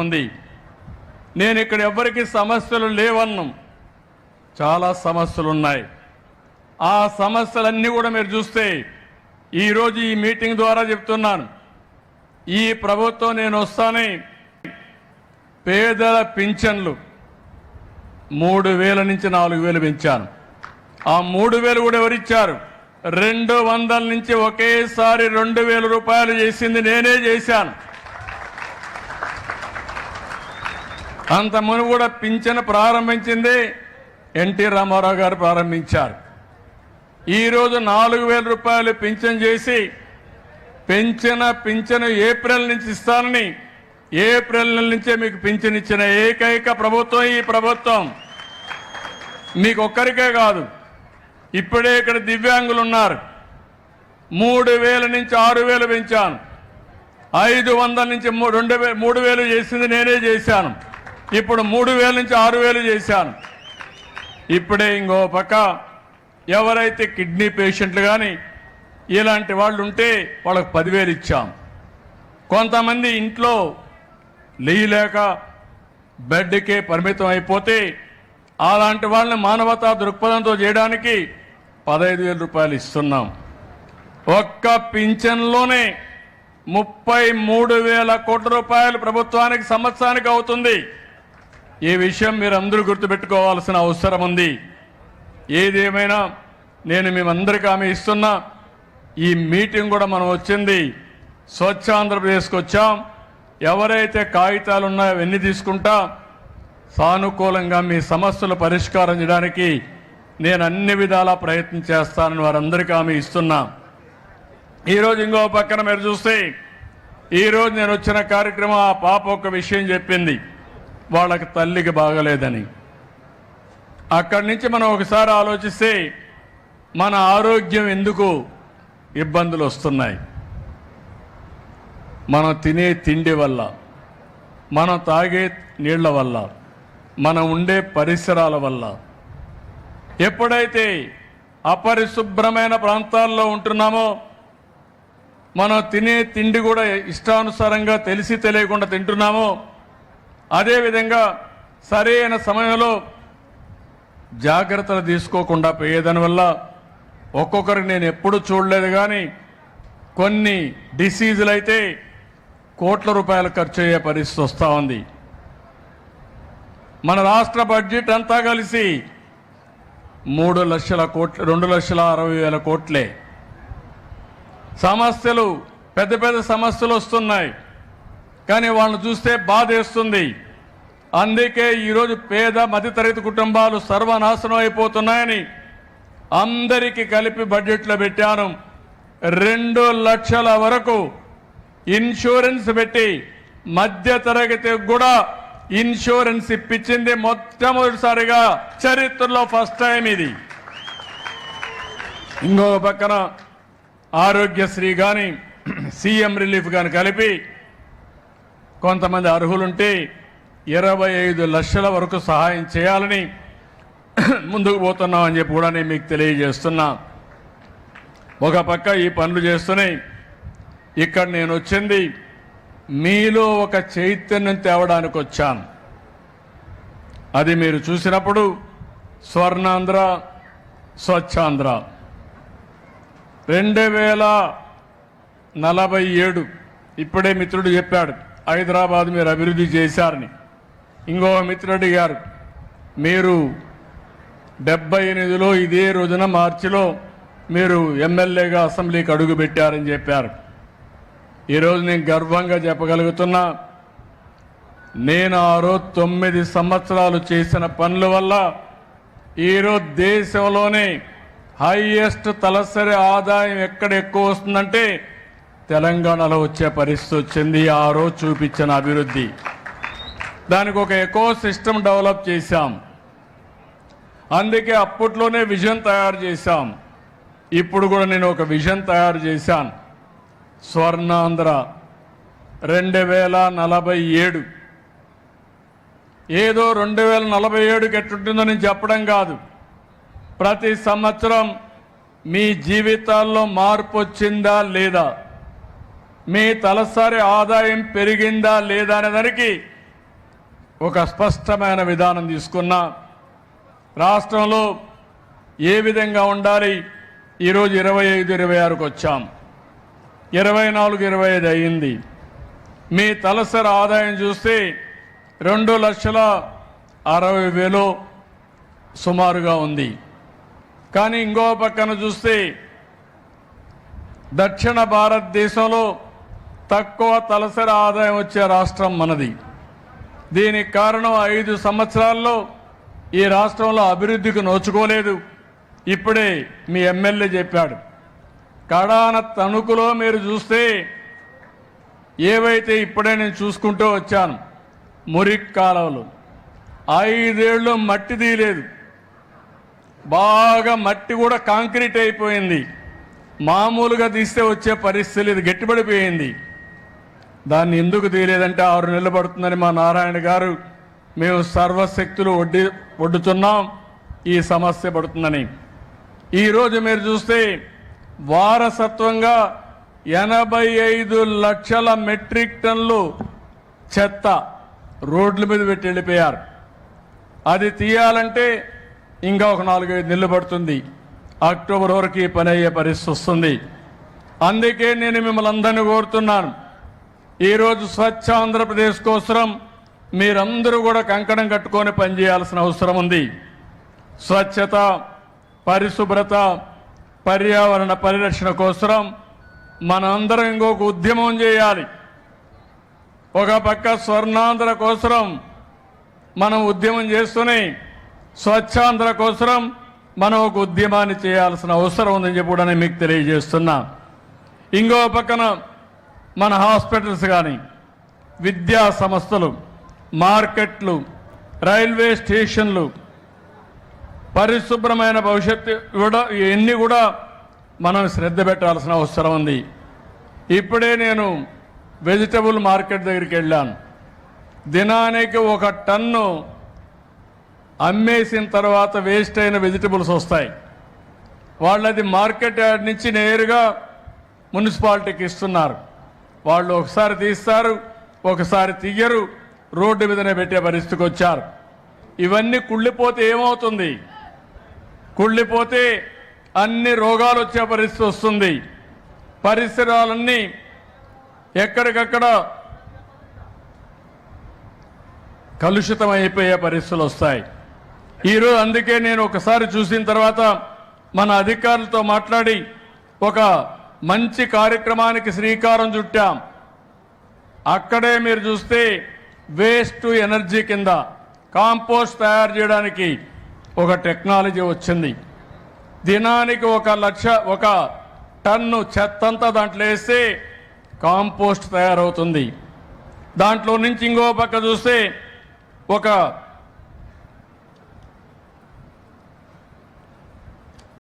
ఉంది. నేను ఇక్కడ ఎవరికి సమస్యలు లేవన్నాం, చాలా సమస్యలు ఉన్నాయి. ఆ సమస్యలన్నీ కూడా మీరు చూస్తే ఈరోజు ఈ మీటింగ్ ద్వారా చెప్తున్నాను. ఈ ప్రభుత్వం నేను వస్తానే పేదల పింఛన్లు 3,000 నుంచి 4,000 పెంచాను. ఆ 3,000 కూడా ఎవరిచ్చారు? 200 నుంచి ఒకేసారి 2,000 రూపాయలు చేసింది నేనే చేశాను. అంత మును కూడా పింఛను ప్రారంభించింది ఎన్టీ రామారావు గారు ప్రారంభించారు. ఈరోజు 4,000 రూపాయలు పింఛన్ చేసి పింఛను ఏప్రిల్ నుంచి ఇస్తానని, ఏప్రిల్ నెల నుంచే మీకు పింఛన్ ఇచ్చిన ఏకైక ప్రభుత్వం ఈ ప్రభుత్వం. మీకు ఒక్కరికే కాదు, ఇప్పుడే ఇక్కడ దివ్యాంగులు ఉన్నారు. 3,000 నుంచి 6,000 పెంచాను. 500 నుంచి 3,000 చేసింది నేనే చేశాను. ఇప్పుడు 3,000 నుంచి 6,000 చేశాను. ఇప్పుడే ఇంకో పక్క ఎవరైతే కిడ్నీ పేషెంట్లు కానీ ఇలాంటి వాళ్ళు ఉంటే వాళ్ళకు 10,000 ఇచ్చాం. కొంతమంది ఇంట్లో లేయలేక బెడ్కే పరిమితం అయిపోతే అలాంటి వాళ్ళని మానవతా దృక్పథంతో చేయడానికి 15,000 రూపాయలు ఇస్తున్నాం. ఒక్క పింఛన్లోనే 33,000 కోట్ల రూపాయలు ప్రభుత్వానికి సంవత్సరానికి అవుతుంది. ఈ విషయం మీరు అందరూ గుర్తుపెట్టుకోవాల్సిన అవసరం ఉంది. ఏదేమైనా నేను మేమందరికీ హామీ ఇస్తున్నా, ఈ మీటింగ్ కూడా మనం వచ్చింది స్వచ్ఛ ఆంధ్రప్రదేశ్కి వచ్చాం. ఎవరైతే కాగితాలు ఉన్నాయో అవన్నీ తీసుకుంటా సానుకూలంగా మీ సమస్యలు పరిష్కారం చేయడానికి నేను అన్ని విధాలా ప్రయత్నం చేస్తానని వారందరికీ హామీ ఇస్తున్నా. ఈరోజు ఇంకో పక్కన మీరు చూస్తే ఈరోజు నేను వచ్చిన కార్యక్రమం ఆ పాప ఒక విషయం చెప్పింది, వాళ్ళకి తల్లికి బాగలేదని. అక్కడి నుంచి మనం ఒకసారి ఆలోచిస్తే మన ఆరోగ్యం ఎందుకు ఇబ్బందులు వస్తున్నాయి? మనం తినే తిండి వల్ల, మనం తాగే నీళ్ల వల్ల, మనం ఉండే పరిసరాల వల్ల. ఎప్పుడైతే అపరిశుభ్రమైన ప్రాంతాల్లో ఉంటున్నామో మనం తినే తిండి కూడా ఇష్టానుసారంగా తెలిసి తెలియకుండా తింటున్నామో, అదేవిధంగా సరైన సమయంలో జాగ్రత్తలు తీసుకోకుండా పోయేదాని వల్ల ఒక్కొక్కరికి నేను ఎప్పుడు చూడలేదు కానీ కొన్ని డిసీజులు అయితే కోట్ల రూపాయలు ఖర్చు అయ్యే పరిస్థితి వస్తూ ఉంది. మన రాష్ట్ర బడ్జెట్ అంతా కలిసి 3 లక్షల కోట్లు, 2,60,000 కోట్లే. సమస్యలు పెద్ద పెద్ద సమస్యలు వస్తున్నాయి, కానీ వాళ్ళని చూస్తే బాధేస్తుంది. అందుకే ఈరోజు పేద మధ్యతరగతి కుటుంబాలు సర్వనాశనం అయిపోతున్నాయని అందరికీ కలిపి బడ్జెట్లో పెట్టాను. 2 లక్షల వరకు ఇన్సూరెన్స్ పెట్టి మధ్యతరగతి కూడా ఇన్సూరెన్స్ ఇప్పించింది మొట్టమొదటిసారిగా చరిత్రలో ఫస్ట్ టైం ఇది. ఇంకో పక్కన ఆరోగ్యశ్రీ కానీ సీఎం రిలీఫ్ కానీ కలిపి కొంతమంది అర్హులుంటే 25 లక్షల వరకు సహాయం చేయాలని ముందుకు పోతున్నామని చెప్పి కూడా నేను మీకు తెలియజేస్తున్నా. ఒక పక్క ఈ పనులు చేస్తూనే ఇక్కడ నేను వచ్చింది మీలో ఒక చైతన్యం తేవడానికి వచ్చాను. అది మీరు చూసినప్పుడు స్వర్ణాంధ్ర, స్వచ్ఛాంధ్ర 2047 ఇప్పుడే మిత్రుడు చెప్పాడు హైదరాబాద్ మీరు అభివృద్ధి చేశారని. ఇంకో మిత్రుడు గారు మీరు 78లో ఇదే రోజున మార్చిలో మీరు ఎమ్మెల్యేగా అసెంబ్లీకి అడుగు పెట్టారని చెప్పారు. ఈరోజు నేను గర్వంగా చెప్పగలుగుతున్నా, నేను ఆ రోజు 9 సంవత్సరాలు చేసిన పనుల వల్ల ఈరోజు దేశంలోనే హైయెస్ట్ తలసరి ఆదాయం ఎక్కడ ఎక్కువ వస్తుందంటే తెలంగాణలో వచ్చే పరిస్థితి వచ్చింది. ఆ రోజు చూపించిన అభివృద్ధి, దానికి ఒక ఎకో సిస్టమ్ డెవలప్ చేశాం. అందుకే అప్పట్లోనే విజన్ తయారు చేశాం. ఇప్పుడు కూడా నేను ఒక విజన్ తయారు చేశాను. స్వర్ణాంధ్ర 2047 ఏదో 2047కి ఎట్టుంటుందో నేను చెప్పడం కాదు. ప్రతి సంవత్సరం మీ జీవితాల్లో మార్పు వచ్చిందా లేదా, మీ తలసరి ఆదాయం పెరిగిందా లేదా అనే దానికి ఒక స్పష్టమైన విధానం తీసుకున్నా. రాష్ట్రంలో ఏ విధంగా ఉండాలి, ఈరోజు 25-26కు వచ్చాం, 24-25 అయ్యింది. మీ తలసరి ఆదాయం చూస్తే 2,60,000 సుమారుగా ఉంది. కానీ ఇంకో పక్కన చూస్తే దక్షిణ భారతదేశంలో తక్కువ తలసరి ఆదాయం వచ్చే రాష్ట్రం మనది. దీనికి కారణం 5 సంవత్సరాల్లో ఈ రాష్ట్రంలో అభివృద్ధికి నోచుకోలేదు. ఇప్పుడే మీ ఎమ్మెల్యే చెప్పాడు. కడాన తణుకులో మీరు చూస్తే ఏవైతే ఇప్పుడే నేను చూసుకుంటూ వచ్చాను, మురికి కాలువలు 5 ఏళ్ళు మట్టి తీయలేదు, బాగా మట్టి కూడా కాంక్రీట్ అయిపోయింది. మామూలుగా తీస్తే వచ్చే పరిస్థితి ఇది గట్టిపడిపోయింది. దాన్ని ఎందుకు తీయలేదంటే 6 నెలలు పడుతుందని మా నారాయణ గారు మేము సర్వశక్తులు ఒడ్డుతున్నాం, ఈ సమస్య పడుతుందని. ఈరోజు మీరు చూస్తే వారసత్వంగా 85 లక్షల మెట్రిక్ టన్నులు చెత్త రోడ్ల మీద పెట్టి వెళ్ళిపోయారు. అది తీయాలంటే ఇంకా ఒక 4-5 నెలలు పడుతుంది. అక్టోబర్ వరకు ఈ పని అయ్యే పరిస్థితి వస్తుంది. అందుకే నేను మిమ్మల్ని అందరినీ కోరుతున్నాను, ఈరోజు స్వచ్ఛ ఆంధ్రప్రదేశ్ కోసం మీరందరూ కూడా కంకణం కట్టుకొని పనిచేయాల్సిన అవసరం ఉంది. స్వచ్ఛత, పరిశుభ్రత, పర్యావరణ పరిరక్షణ కోసం మనందరం ఇంకొక ఉద్యమం చేయాలి. ఒక పక్క స్వర్ణాంధ్ర కోసం మనం ఉద్యమం చేస్తూనే స్వచ్ఛాంధ్ర కోసం మనం ఒక ఉద్యమాన్ని చేయాల్సిన అవసరం ఉందని చెప్పి కూడా నేను మీకు తెలియజేస్తున్నా. ఇంకో పక్కన మన హాస్పిటల్స్ కానీ, విద్యా సంస్థలు, మార్కెట్లు, రైల్వే స్టేషన్లు, పరిశుభ్రమైన భవిష్యత్తు కూడా ఇవన్నీ కూడా మనం శ్రద్ధ పెట్టాల్సిన అవసరం ఉంది. ఇప్పుడే నేను వెజిటబుల్ మార్కెట్ దగ్గరికి వెళ్ళాను. దినానికి 1 టన్ను అమ్మేసిన తర్వాత వేస్ట్ అయిన వెజిటబుల్స్ వస్తాయి. వాళ్ళది మార్కెట్ యార్డ్ నుంచి నేరుగా మున్సిపాలిటీకి ఇస్తున్నారు. వాళ్ళు ఒకసారి తీస్తారు, ఒకసారి తీయరు, రోడ్డు మీదనే పెట్టే పరిస్థితికి వచ్చారు. ఇవన్నీ కుళ్ళిపోతే ఏమవుతుంది? కుళ్ళిపోతే అన్ని రోగాలు వచ్చే పరిస్థితి వస్తుంది. పరిసరాలన్నీ ఎక్కడికక్కడ కలుషితం అయిపోయే పరిస్థితులు వస్తాయి. ఈరోజు అందుకే నేను ఒకసారి చూసిన తర్వాత మన అధికారులతో మాట్లాడి ఒక మంచి కార్యక్రమానికి శ్రీకారం చుట్టాం. అక్కడే మీరు చూస్తే వేస్ట్ టు ఎనర్జీ కింద కాంపోస్ట్ తయారు చేయడానికి ఒక టెక్నాలజీ వచ్చింది. దినానికి 1 టన్ను చెత్తంతా దాంట్లో వేస్తే కాంపోస్ట్ తయారవుతుంది. దాంట్లో నుంచి ఇంకో పక్క చూస్తే ఒక